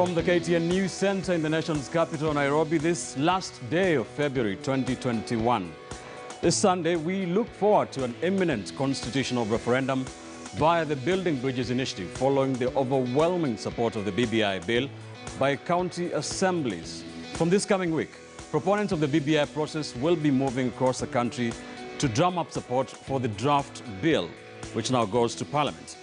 from the KTN News Center in the nation's capital, Nairobi, this last day of February 2021. This Sunday, we look forward to an imminent constitutional referendum via the Building Bridges Initiative, following the overwhelming support of the BBI bill by county assemblies. From this coming week, proponents of the BBI process will be moving across the country to drum up support for the draft bill, which now goes to Parliament.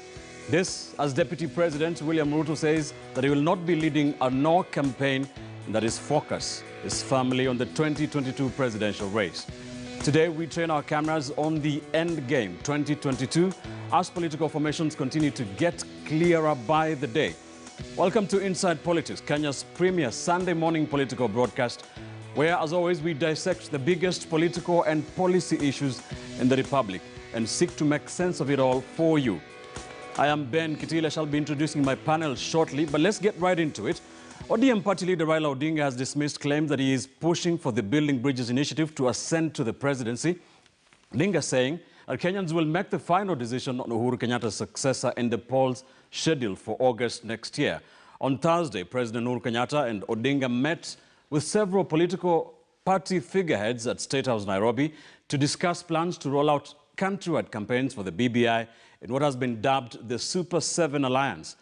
This, as Deputy President William Ruto says that he will not be leading a no campaign and that his focus is firmly on the 2022 presidential race. Today, we train our cameras on the end game 2022 as political formations continue to get clearer by the day. Welcome to Inside Politics, Kenya's premier Sunday morning political broadcast, where, as always, we dissect the biggest political and policy issues in the Republic and seek to make sense of it all for you. I am Ben Kitile. I shall be introducing my panel shortly, but let's get right into it. ODM party leader Raila Odinga has dismissed claims that he is pushing for the Building Bridges initiative to ascend to the presidency. Odinga saying that Kenyans will make the final decision on Uhuru Kenyatta's successor in the polls scheduled for August next year. On Thursday, President Uhuru Kenyatta and Odinga met with several political party figureheads at State House, Nairobi, to discuss plans to roll out countrywide campaigns for the BBI in what has been dubbed the Super 7 Alliance.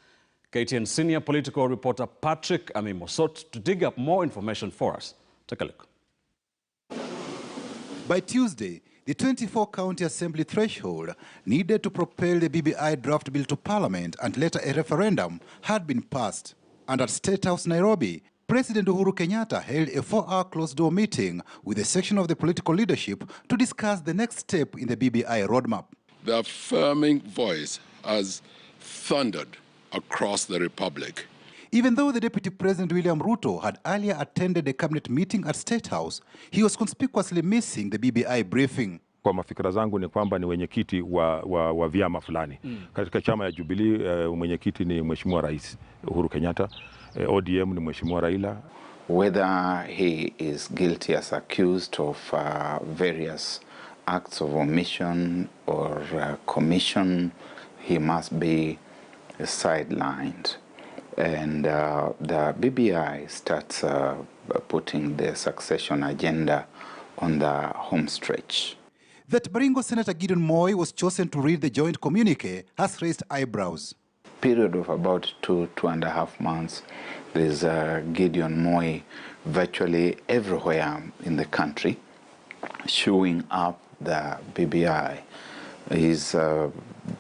KTN senior political reporter Patrick Amimo sought to dig up more information for us. Take a look. By Tuesday, the 24-county assembly threshold needed to propel the BBI draft bill to Parliament and later a referendum had been passed. And at State House, Nairobi, President Uhuru Kenyatta held a 4-hour closed-door meeting with a section of the political leadership to discuss the next step in the BBI roadmap. The affirming voice has thundered across the Republic. Even though the Deputy President William Ruto had earlier attended a cabinet meeting at State House, he was conspicuously missing the BBI briefing. Kwa mafikira zangu ni kwamba ni mwenyekiti wa vyama fulani. Katika chama ya Jubilee mwenyekiti ni Mheshimiwa Rais Uhuru Kenyatta, ODM ni Mheshimiwa Raila. Whether he is guilty as accused of various acts of omission or commission, he must be sidelined. And the BBI starts putting the succession agenda on the home stretch. That Baringo Senator Gideon Moi was chosen to read the joint communique has raised eyebrows. Period of about 2.5 months, there is Gideon Moi virtually everywhere in the country, showing up the BBI. He's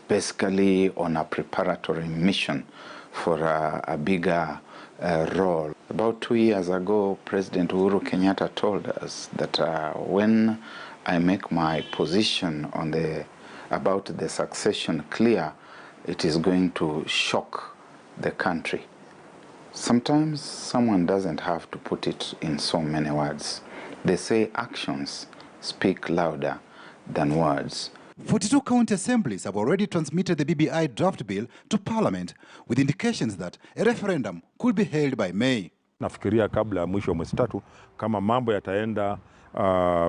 basically on a preparatory mission for a bigger role. About 2 years ago, President Uhuru Kenyatta told us that when I make my position on about the succession clear, it is going to shock the country. Sometimes someone doesn't have to put it in so many words. They say actions speak louder than words. 42 county assemblies have already transmitted the BBI draft bill to Parliament with indications that a referendum could be held by May. Nafikiria kabla ya mwisho wa mwezi tatu kama mambo yataenda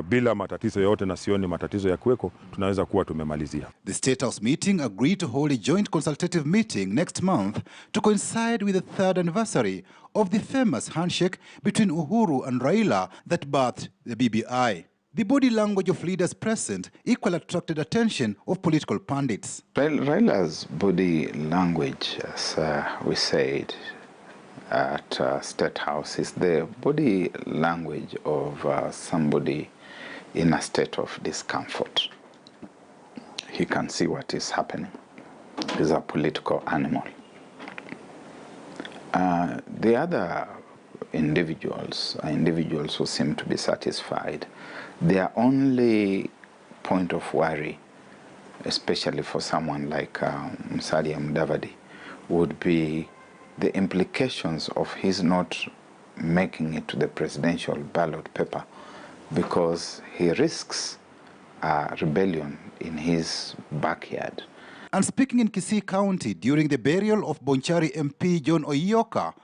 bila matatizo yote na sioni matatizo ya kuweko, tunaweza kuwa tumemalizia. The State House meeting agreed to hold a joint consultative meeting next month to coincide with the 3rd anniversary of the famous handshake between Uhuru and Raila that birthed the BBI. The body language of leaders present equally attracted attention of political pundits. Raila's body language, as we said at State House, is the body language of somebody in a state of discomfort. He can see what is happening. He's a political animal. The other individuals are individuals who seem to be satisfied. Their only point of worry, especially for someone like Musalia Mudavadi, would be the implications of his not making it to the presidential ballot paper, because he risks rebellion in his backyard. And speaking in Kisii County during the burial of Bonchari MP John Oyoka,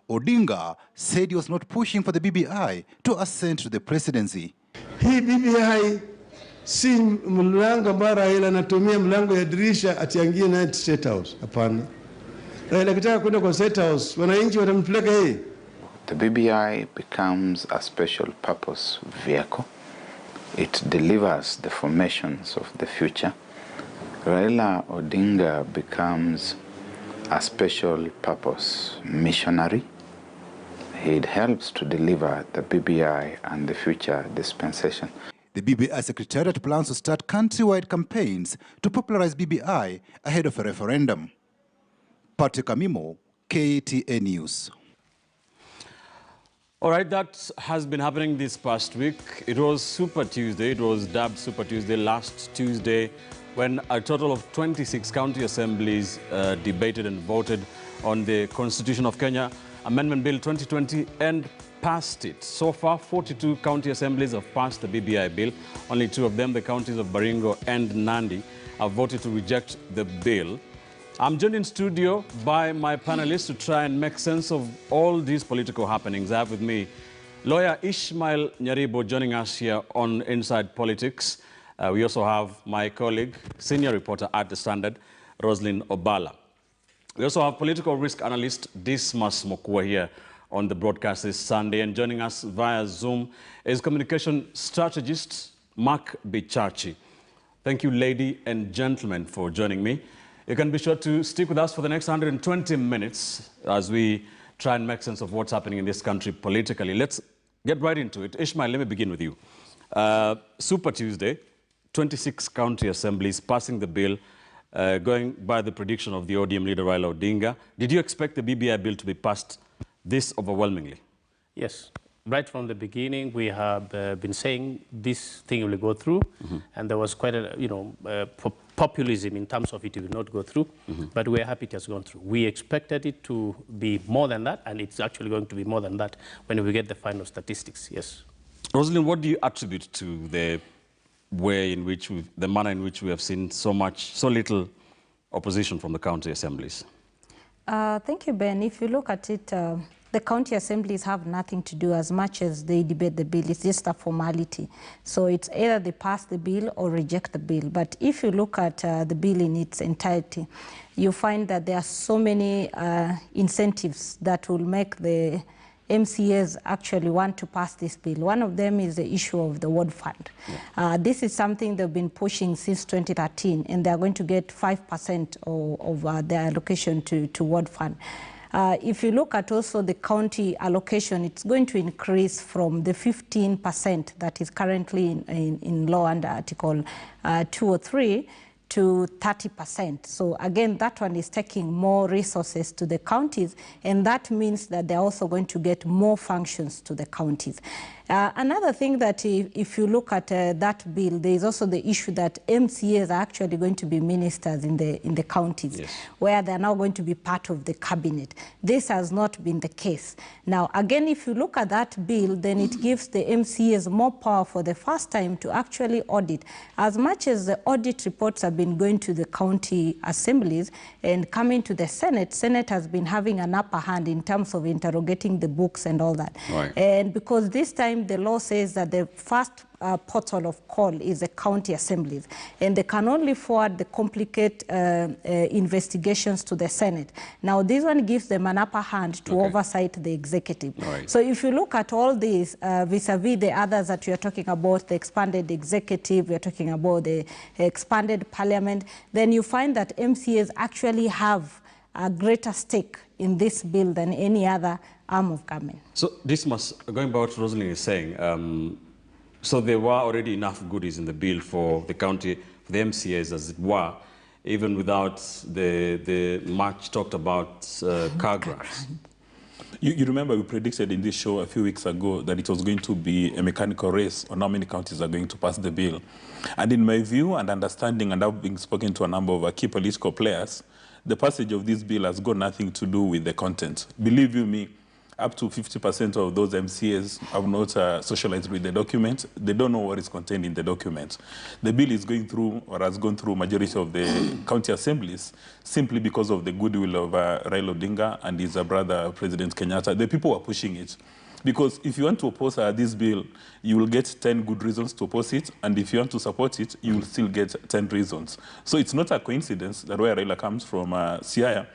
Odinga said he was not pushing for the BBI to ascend to the presidency. Hii BBI si mlango ambao Raila anatumia mlango ya dirisha atiangie na State House. Hapana. Raila akitaka kwenda kwa State House, wananchi watampeleka yeye. The BBI becomes a special purpose vehicle. It delivers the formations of the future. Raila Odinga becomes a special purpose missionary. It helps to deliver the BBI and the future dispensation. The BBI Secretariat plans to start countrywide campaigns to popularize BBI ahead of a referendum. Patrick Amimo, KTN News. All right, that has been happening this past week. It was Super Tuesday. It was dubbed Super Tuesday last Tuesday when a total of 26 county assemblies debated and voted on the Constitution of Kenya Amendment Bill 2020 and passed it. So far, 42 county assemblies have passed the BBI bill. Only 2 of them, the counties of Baringo and Nandi, have voted to reject the bill. I'm joined in studio by my panelists to try and make sense of all these political happenings. I have with me lawyer Ishmael Nyaribo joining us here on Inside Politics. We also have my colleague, senior reporter at The Standard, Roslyn Obala. We also have political risk analyst Dismas Mokua here on the broadcast this Sunday, and joining us via Zoom is communication strategist Mark Bichachi. Thank you, ladies and gentlemen, for joining me. You can be sure to stick with us for the next 120 minutes as we try and make sense of what's happening in this country politically. Let's get right into it. Ishmael, let me begin with you. Super Tuesday, 26 county assemblies passing the bill, going by the prediction of the ODM leader Raila Odinga. Did you expect the BBI bill to be passed this overwhelmingly? Yes. Right from the beginning, we have been saying this thing will go through, and there was quite a, populism in terms of it will not go through, but we're happy it has gone through. We expected it to be more than that, and it's actually going to be more than that when we get the final statistics, yes. Rosalind, what do you attribute to the way in which the manner in which we have seen so little opposition from the county assemblies? Thank you, Ben. If you look at it, the county assemblies have nothing to do as much as they debate the bill. It's just a formality. So it's either they pass the bill or reject the bill. But if you look at the bill in its entirety, you find that there are so many incentives that will make the MCAs actually want to pass this bill. One of them is the issue of the ward fund. Yeah. This is something they've been pushing since 2013, and they're going to get 5% of their allocation to ward fund. If you look at also the county allocation, it's going to increase from the 15% that is currently in law under Article 203 to 30%. So again, that one is taking more resources to the counties, and that means that they're also going to get more functions to the counties. Another thing that if you look at that bill, there is also the issue that MCAs are actually going to be ministers in the counties, yes, where they're now going to be part of the cabinet. This has not been the case. Now, again, if you look at that bill, then it gives the MCAs more power for the first time to actually audit. As much as the audit reports have been going to the county assemblies and coming to the Senate, Senate has been having an upper hand in terms of interrogating the books and all that. Right. And because this time the law says that the first portal of call is the county assemblies, and they can only forward the complicated investigations to the Senate. Now, this one gives them an upper hand to oversight the executive. Right. So if you look at all these vis-a-vis the others that we are talking about, the expanded executive, we are talking about the expanded parliament, then you find that MCAs actually have a greater stake in this bill than any other arm of government. So this must, going by what Rosalind is saying, so there were already enough goodies in the bill for the county, for the MCAs as it were, even without the much talked about car grants. You remember we predicted in this show a few weeks ago that it was going to be a mechanical race on how many counties are going to pass the bill. And in my view and understanding, and I've been spoken to a number of key political players, the passage of this bill has got nothing to do with the content. Believe you me, up to 50% of those MCAs have not socialized with the document. They don't know what is contained in the document. The bill is going through, or has gone through, majority of the county assemblies simply because of the goodwill of Raila Odinga and his brother, President Kenyatta. The people are pushing it. Because if you want to oppose this bill, you will get 10 good reasons to oppose it, and if you want to support it, you will still get 10 reasons. So it's not a coincidence that where Raila comes from, Siaya,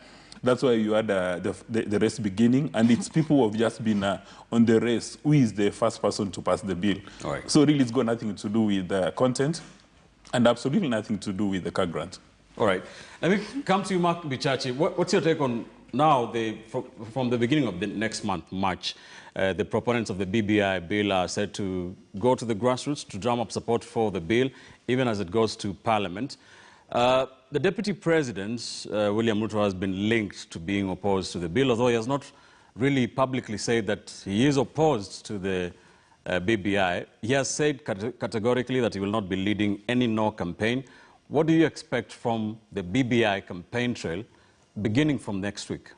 That's why you had the race beginning, and it's people who have just been on the race. Who is the first person to pass the bill? All right. So really, it's got nothing to do with the content, and absolutely nothing to do with the car grant. All right. Let me come to you, Mark Bichachi. What's your take on now, from the beginning of the next month, March, the proponents of the BBI bill are said to go to the grassroots to drum up support for the bill, even as it goes to Parliament. The Deputy President, William Ruto, has been linked to being opposed to the bill, although he has not really publicly said that he is opposed to the BBI. He has said categorically that he will not be leading any no campaign. What do you expect from the BBI campaign trail beginning from next week?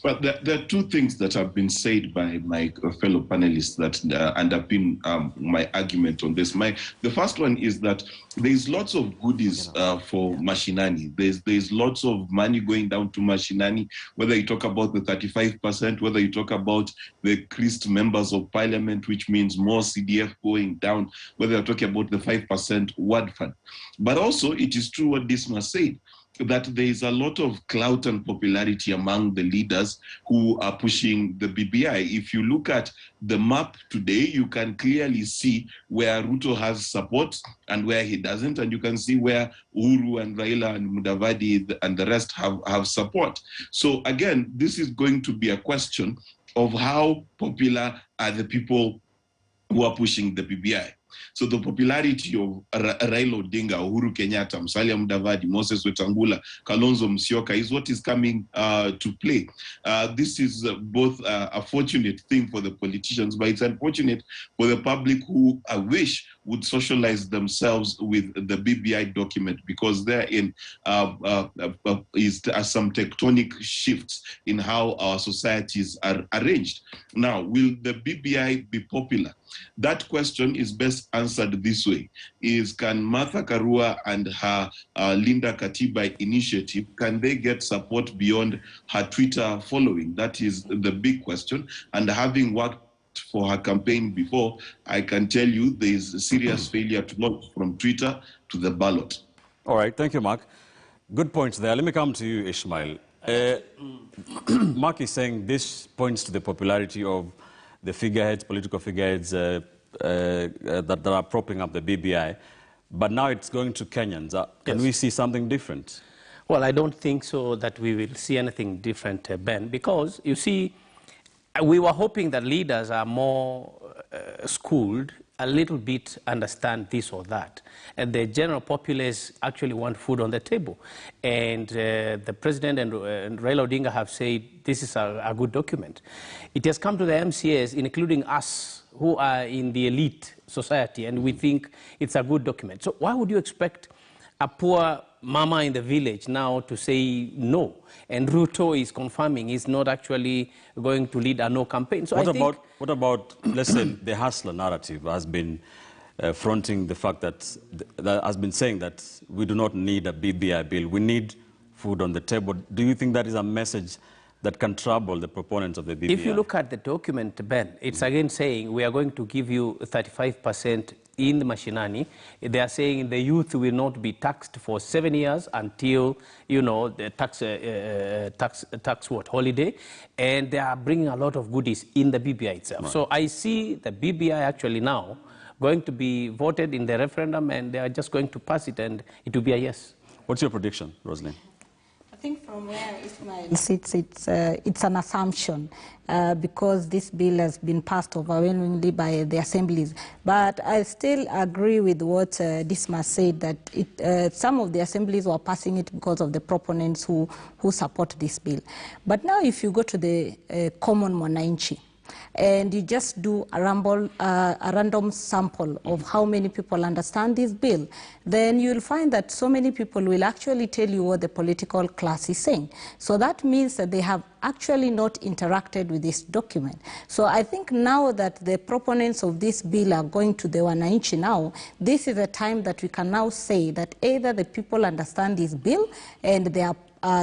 Well, there are two things that have been said by my fellow panelists that underpin my argument on this. The first one is that there's lots of goodies for Mashinani. There's lots of money going down to Mashinani, whether you talk about the 35%, whether you talk about the increased members of parliament, which means more CDF going down, whether you're talking about the 5% word fund. But also, it is true what Dismas said, that there is a lot of clout and popularity among the leaders who are pushing the BBI. If you look at the map today, you can clearly see where Ruto has support and where he doesn't, and you can see where Uhuru and Raila and Mudavadi and the rest have support. So again, this is going to be a question of how popular are the people who are pushing the BBI. So the popularity of Raila Odinga, Uhuru Kenyatta, Musalia Mudavadi, Moses Wetangula, Kalonzo Musyoka is what is coming to play. This is both a fortunate thing for the politicians, but it's unfortunate for the public who I wish would socialize themselves with the BBI document, because therein is some tectonic shifts in how our societies are arranged. Now, will the BBI be popular? That question is best answered this way: can Martha Karua and her Linda Katiba initiative, can they get support beyond her Twitter following? That is the big question. And having worked for her campaign before, I can tell you there is a serious failure to launch from Twitter to the ballot. All right, thank you, Mark. Good points there. Let me come to you, Ishmael. Mark is saying this points to the popularity of the figureheads, political figureheads that are propping up the BBI. But now it's going to Kenyans. Can we see something different? Well, I don't think so that we will see anything different, Ben, because, you see, we were hoping that leaders are more schooled, a little bit understand this or that. And the general populace actually want food on the table. And the president and Raila Odinga have said this is a good document. It has come to the MCAs, including us, who are in the elite society, and we think it's a good document. So why would you expect a poor mama in the village now to say no? And Ruto is confirming he's not actually going to lead a no campaign. So what about, let's say, the hustler narrative has been fronting the fact that has been saying that we do not need a BBI bill, we need food on the table. Do you think that is a message that can trouble the proponents of the BBI? If you look at the document, Ben, it's again saying we are going to give you 35% in the Mashinani. They are saying the youth will not be taxed for 7 years until, you know, the tax holiday. And they are bringing a lot of goodies in the BBI itself. Right. So I see the BBI actually now going to be voted in the referendum, and they are just going to pass it, and it will be a yes. What's your prediction, Rosalind? I think from where Ismail sits, it's an assumption because this bill has been passed overwhelmingly by the assemblies. But I still agree with what Dismas said, that some of the assemblies were passing it because of the proponents who support this bill. But now if you go to the common mwananchi, and you just do a random sample of how many people understand this bill, then you'll find that so many people will actually tell you what the political class is saying. So that means that they have actually not interacted with this document. So I think now that the proponents of this bill are going to the wananchi now, this is a time that we can now say that either the people understand this bill and they are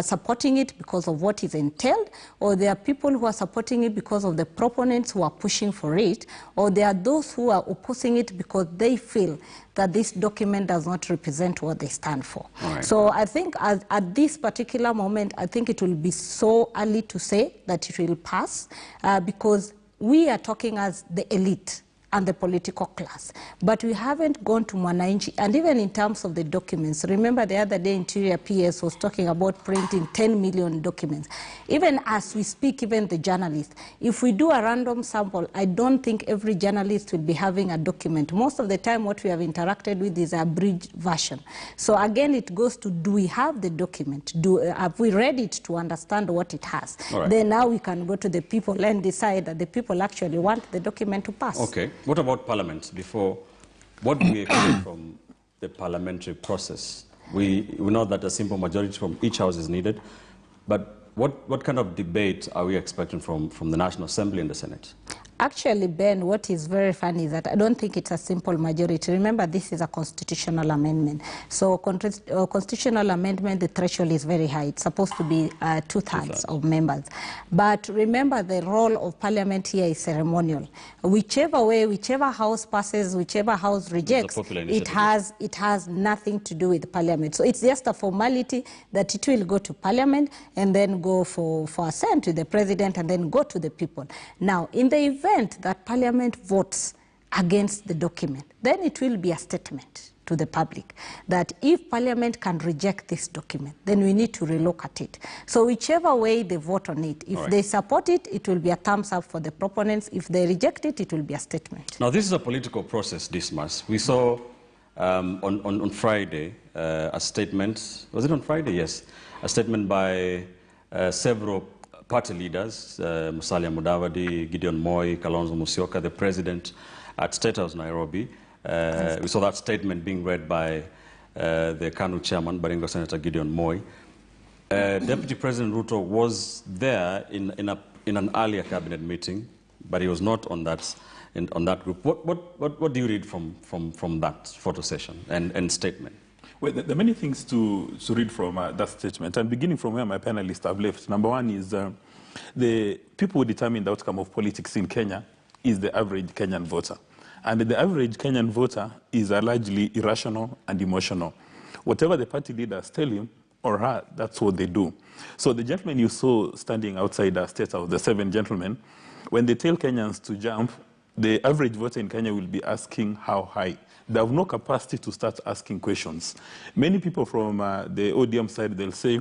supporting it because of what is entailed, or there are people who are supporting it because of the proponents who are pushing for it, or there are those who are opposing it because they feel that this document does not represent what they stand for. Right. So I think at this particular moment, I think it will be so early to say that it will pass because we are talking as the elite and the political class. But we haven't gone to Mwananchi, and even in terms of the documents, remember the other day Interior PS was talking about printing 10 million documents. Even as we speak, even the journalists, if we do a random sample, I don't think every journalist will be having a document. Most of the time what we have interacted with is a abridged version. So again, it goes to, do we have the document? Have we read it to understand what it has? Right. Then now we can go to the people and decide that the people actually want the document to pass. Okay. What about Parliament? What do we expect from the parliamentary process? We know that a simple majority from each house is needed, but what kind of debate are we expecting from the National Assembly and the Senate? Actually, Ben, what is very funny is that I don't think it's a simple majority. Remember, this is a constitutional amendment. So constitutional amendment, the threshold is very high. It's supposed to be two-thirds of members. But remember, the role of parliament here is ceremonial. Whichever way, whichever house passes, whichever house rejects, it has nothing to do with parliament. So it's just a formality that it will go to parliament and then go for assent to the president and then go to the people. Now, in the event that Parliament votes against the document, then it will be a statement to the public that if Parliament can reject this document, then we need to relook at it. So whichever way they vote on it, if they support it, it will be a thumbs up for the proponents. If they reject it, it will be a statement. Now, this is a political process, Dismas. We saw on Friday a statement, was it on Friday? Yes, a statement by several party leaders, Musalia Mudavadi, Gideon Moi, Kalonzo Musyoka, the president at State House, Nairobi. We saw that statement being read by the KANU chairman, Baringo Senator Gideon Moi. Deputy President Ruto was there in an earlier cabinet meeting, but he was not on that group. What do you read from that photo session and statement? Well, there are many things to read from that statement, and beginning from where my panelists have left. Number one is the people who determine the outcome of politics in Kenya is the average Kenyan voter. And the average Kenyan voter is largely irrational and emotional. Whatever the party leaders tell him or her, that's what they do. So the gentlemen you saw standing outside the State House, the 7 gentlemen, when they tell Kenyans to jump, the average voter in Kenya will be asking how high. They have no capacity to start asking questions. Many people from the ODM side, they'll say,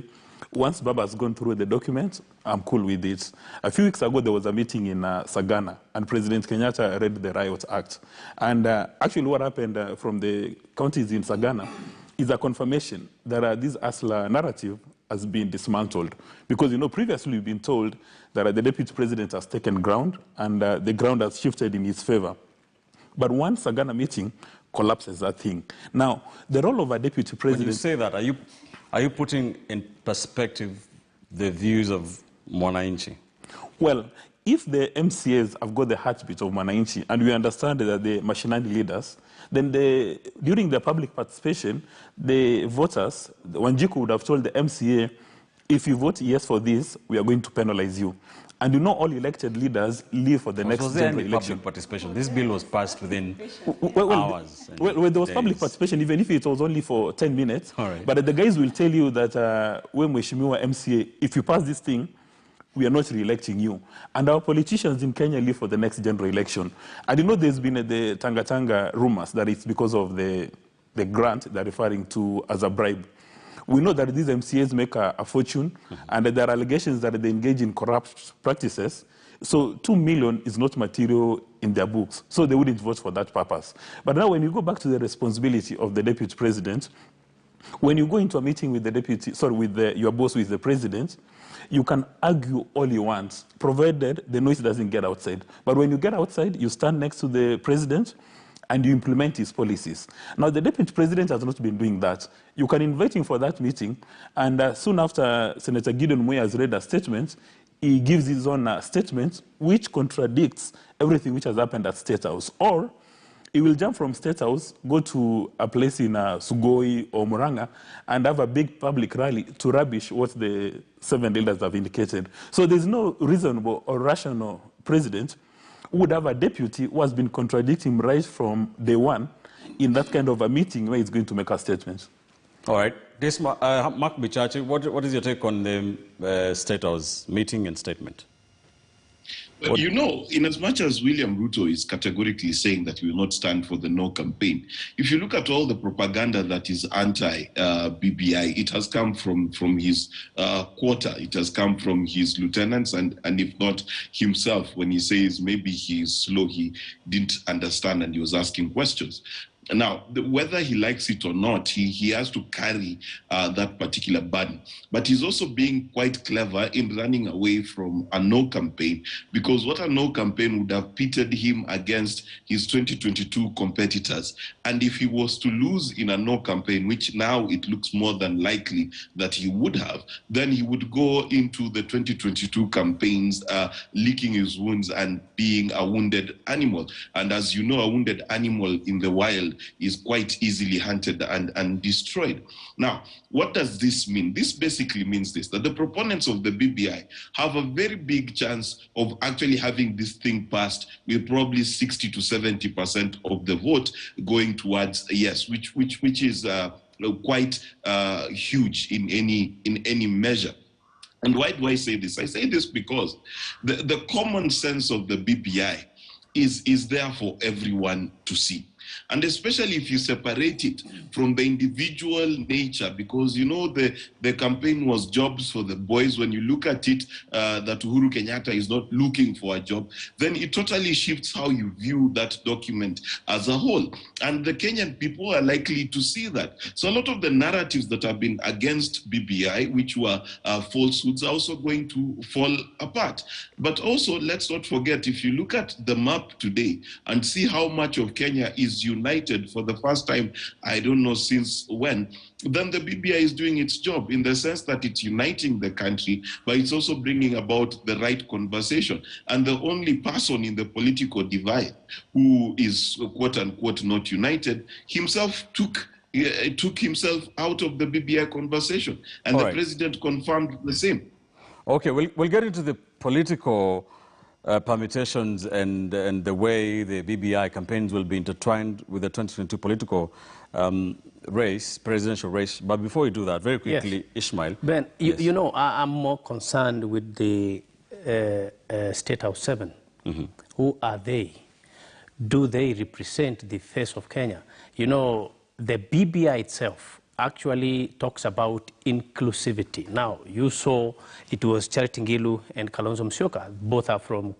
once Baba has gone through the document, I'm cool with it. A few weeks ago, there was a meeting in Sagana, and President Kenyatta read the Riot Act. And actually what happened from the counties in Sagana is a confirmation that this ASLA narrative has been dismantled. Because, previously we've been told that the deputy president has taken ground, and the ground has shifted in his favor. But one Sagana meeting collapses that thing. Now, the role of a deputy president... When you say that, are you putting in perspective the views of Mwananchi? Well, if the MCAs have got the heartbeat of Mwananchi, and we understand that the machinandi leaders, then during the public participation, the voters, Wanjiku would have told the MCA, if you vote yes for this, we are going to penalize you. And all elected leaders leave for the next general election. Public participation? This bill was passed within hours. Well, there was public participation, even if it was only for 10 minutes. Right. But the guys will tell you that when Mheshimiwa MCA, if you pass this thing, we are not re-electing you. And our politicians in Kenya leave for the next general election. And there's been the Tanga rumors that it's because of the grant they're referring to as a bribe. We know that these MCAs make a fortune, and that there are allegations that they engage in corrupt practices. So 2 million is not material in their books, so they wouldn't vote for that purpose. But now when you go back to the responsibility of the deputy president, when you go into a meeting with your boss, who is the president, you can argue all you want, provided the noise doesn't get outside. But when you get outside, you stand next to the president, and you implement his policies. Now, the deputy president has not been doing that. You can invite him for that meeting, and soon after Senator Gideon Moi has read a statement, he gives his own statement which contradicts everything which has happened at State House. Or he will jump from State House, go to a place in Sugoi or Muranga, and have a big public rally to rubbish what the 7 leaders have indicated. So there's no reasonable or rational president who would have a deputy who has been contradicting him right from day one in that kind of a meeting where he's going to make a statement. All right. This, Mark Bichachi, what is your take on the State House meeting and statement? Well, you know, in as much as William Ruto is categorically saying that he will not stand for the no campaign, if you look at all the propaganda that is anti-BBI, it has come from his quarter. It has come from his lieutenants, and if not himself, when he says maybe he is slow, he didn't understand and he was asking questions. Now, whether he likes it or not, he has to carry that particular burden. But he's also being quite clever in running away from a no campaign, because what a no campaign would have pitted him against his 2022 competitors. And if he was to lose in a no campaign, which now it looks more than likely that he would have, then he would go into the 2022 campaigns licking his wounds and being a wounded animal. And as you know, a wounded animal in the wild is quite easily hunted and destroyed. Now, what does this mean? This basically means this, that the proponents of the BBI have a very big chance of actually having this thing passed with probably 60 to 70% of the vote going towards yes, which is quite huge in any measure. And why do I say this? I say this because the common sense of the BBI is there for everyone to see. And especially if you separate it from the individual nature, because, you know, the campaign was jobs for the boys. When you look at it, that Uhuru Kenyatta is not looking for a job, then it totally shifts how you view that document as a whole. And the Kenyan people are likely to see that. So a lot of the narratives that have been against BBI, which were falsehoods, are also going to fall apart. But also, let's not forget, if you look at the map today and see how much of Kenya is united for the first time, I don't know since when, then the BBI is doing its job in the sense that it's uniting the country, but it's also bringing about the right conversation. And the only person in the political divide who is quote unquote not united himself took himself out of the BBI conversation, and the president confirmed the same. Okay, we'll get into the political permutations and the way the BBI campaigns will be intertwined with the 2022 political presidential race. But before we do that, very quickly, yes. Ishmael. Ben, you know, I'm more concerned with the State House 7. Mm-hmm. Who are they? Do they represent the face of Kenya? You know, the BBI itself actually talks about inclusivity. Now, you saw it was Charity Ngilu and Kalonzo Musyoka. Both are from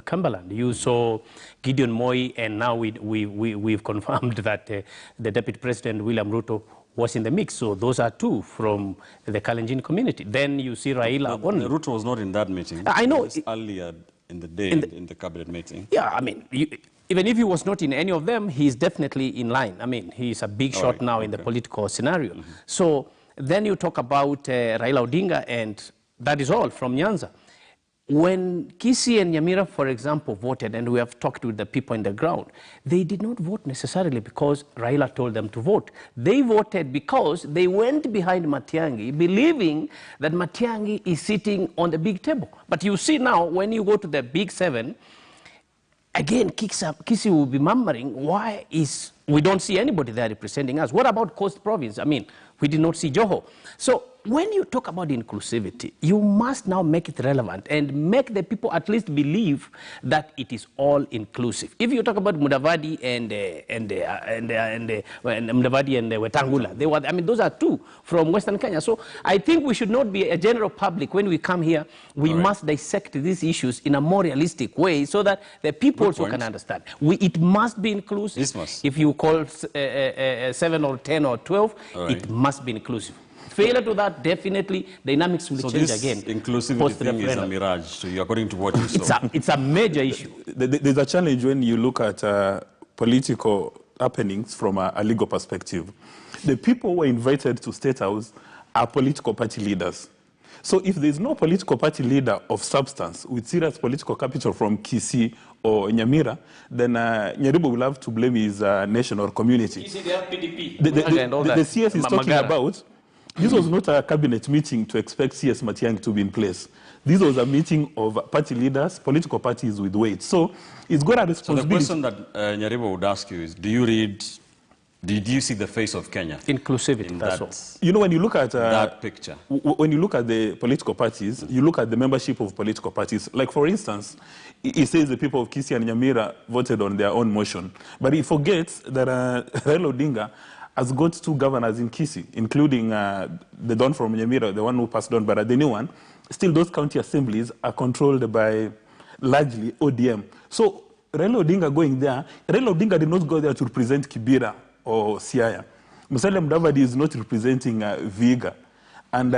Cumberland. You saw Gideon Moi, and now we've confirmed that the Deputy President, William Ruto, was in the mix. So those are two from the Kalenjin community. Then you see Raila only. Ruto was not in that meeting. I know. It was earlier in the day, in the cabinet meeting. Yeah, I mean, even if he was not in any of them, he's definitely in line. I mean, he's a big shot now in the political scenario. Mm-hmm. So then you talk about Raila Odinga, and that is all from Nyanza. When Kisii and Nyamira, for example, voted, and we have talked with the people on the ground, they did not vote necessarily because Raila told them to vote. They voted because they went behind Matiang'i, believing that Matiang'i is sitting on the big table. But you see now, when you go to the big 7, again, Kisii will be murmuring, why is we don't see anybody there representing us? What about Coast Province? I mean, we did not see Joho. So when you talk about inclusivity, you must now make it relevant and make the people at least believe that it is all inclusive. If you talk about Mudavadi and Wetangula, they were, I mean, those are two from Western Kenya. So I think we should not be a general public. When we come here, we must dissect these issues in a more realistic way so that the people also can understand. It must be inclusive. This must. If you call 7 or 10 or 12, it must be inclusive. Failure to that, definitely dynamics will change again. So this inclusivity thing is a mirage, to you, according to what you saw. It's a major issue. There's a challenge when you look at political happenings from a legal perspective. The people who were invited to State House are political party leaders. So if there is no political party leader of substance with serious political capital from Kisii or Nyamira, then Nyaribo will have to blame his nation or community. You see, they have PDP. The CS is talking about, this was not a cabinet meeting to expect CS Matiang'i to be in place. This was a meeting of party leaders, political parties with weight. So it's got a responsibility. So the question that Nyaribo would ask you is, did you see the face of Kenya? Inclusivity, that's all. You know, when you look at that picture, when you look at the political parties, you look at the membership of political parties. Like, for instance, he says the people of Kisii and Nyamira voted on their own motion. But he forgets that Raila Odinga has got 2 governors in Kisii, including the Don from Nyamira, the one who passed on, but the new one. Still, those county assemblies are controlled by largely ODM. So Raila Odinga going there, Raila Odinga did not go there to represent Kibera or Siaya. Musalia Mudavadi is not representing Vihiga. And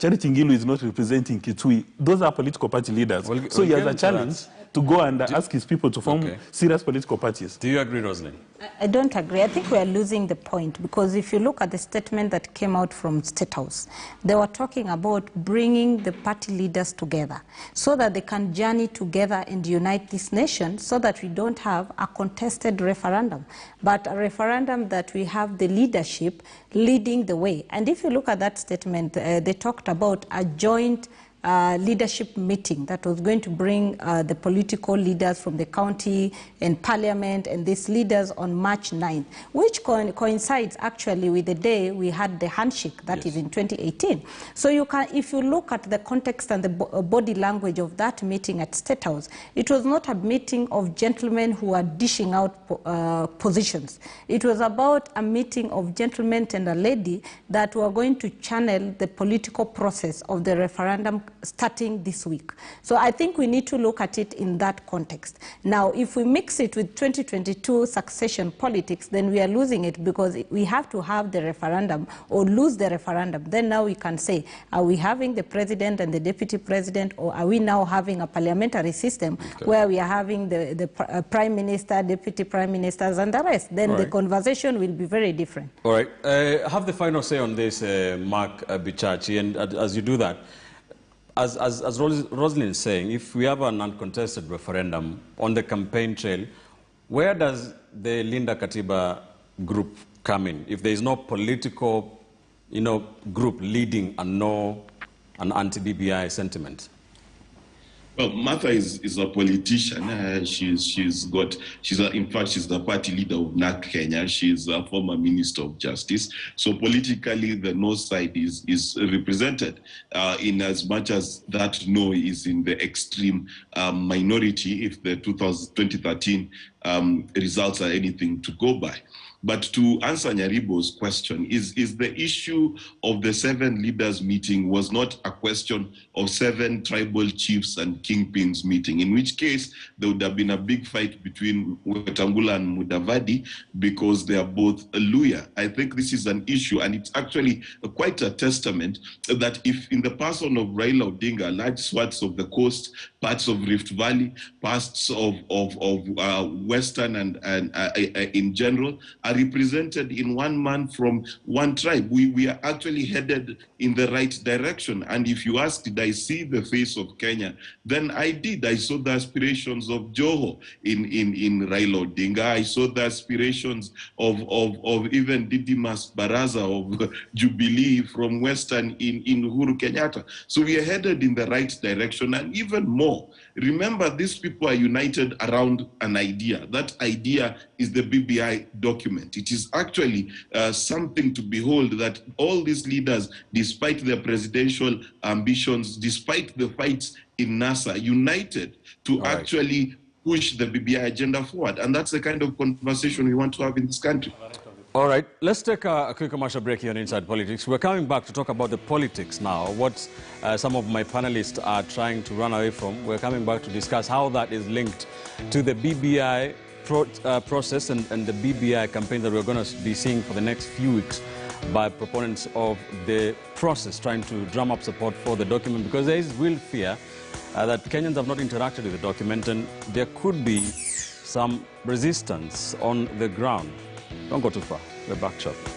Charity Ngilu is not representing Kitui. Those are political party leaders. So he has a challenge to go and ask his people to form serious political parties. Do you agree, Rosalind? I don't agree. I think we are losing the point, because if you look at the statement that came out from State House, they were talking about bringing the party leaders together so that they can journey together and unite this nation, so that we don't have a contested referendum, but a referendum that we have the leadership leading the way. And if you look at that statement, they talked about a joint leadership meeting that was going to bring the political leaders from the county and parliament and these leaders on March 9th, which coincides actually with the day we had the handshake, that is in 2018. So you can, if you look at the context and the body language of that meeting at State House, it was not a meeting of gentlemen who are dishing out positions. It was about a meeting of gentlemen and a lady that were going to channel the political process of the referendum starting this week. So I think we need to look at it in that context. Now, if we mix it with 2022 succession politics, then we are losing it, because we have to have the referendum or lose the referendum. Then now we can say, are we having the president and the deputy president, or are we now having a parliamentary system where we are having the prime minister, deputy prime ministers, and the rest? Then the conversation will be very different. All right. Have the final say on this, Mark Bichachi, and as you do that, as Rosalind is saying, if we have an uncontested referendum on the campaign trail, where does the Linda Katiba group come in? If there is no political, group leading an anti-BBI sentiment? Well, Martha is a politician. In fact, she's the party leader of NARC Kenya. She's a former Minister of Justice. So politically, the no side is represented in as much as that no is in the extreme minority if the 2013 results are anything to go by. But to answer Nyaribo's question, is the issue of the 7 leaders meeting was not a question of 7 tribal chiefs and kingpins meeting, in which case there would have been a big fight between Wetangula and Mudavadi because they are both Luhya. I think this is an issue, and it's actually quite a testament that if in the person of Raila Odinga, large swaths of the coast, parts of Rift Valley, parts of Western and in general, are represented in one man from one tribe. We are actually headed in the right direction. And if you ask, did I see the face of Kenya? Then I did. I saw the aspirations of Joho in Raila Odinga. I saw the aspirations of even Didimas Baraza of Jubilee from Western in Uhuru Kenyatta. So we are headed in the right direction, and even more. Remember, these people are united around an idea. That idea is the BBI document. It is actually something to behold that all these leaders, despite their presidential ambitions, despite the fights in NASA, united to actually push the BBI agenda forward. And that's the kind of conversation we want to have in this country. All right, let's take a quick commercial break here on Inside Politics. We're coming back to talk about the politics now, what some of my panelists are trying to run away from. We're coming back to discuss how that is linked to the BBI process and the BBI campaign that we're going to be seeing for the next few weeks by proponents of the process trying to drum up support for the document, because there is real fear that Kenyans have not interacted with the document and there could be some resistance on the ground. Don't go too far. We're back shortly.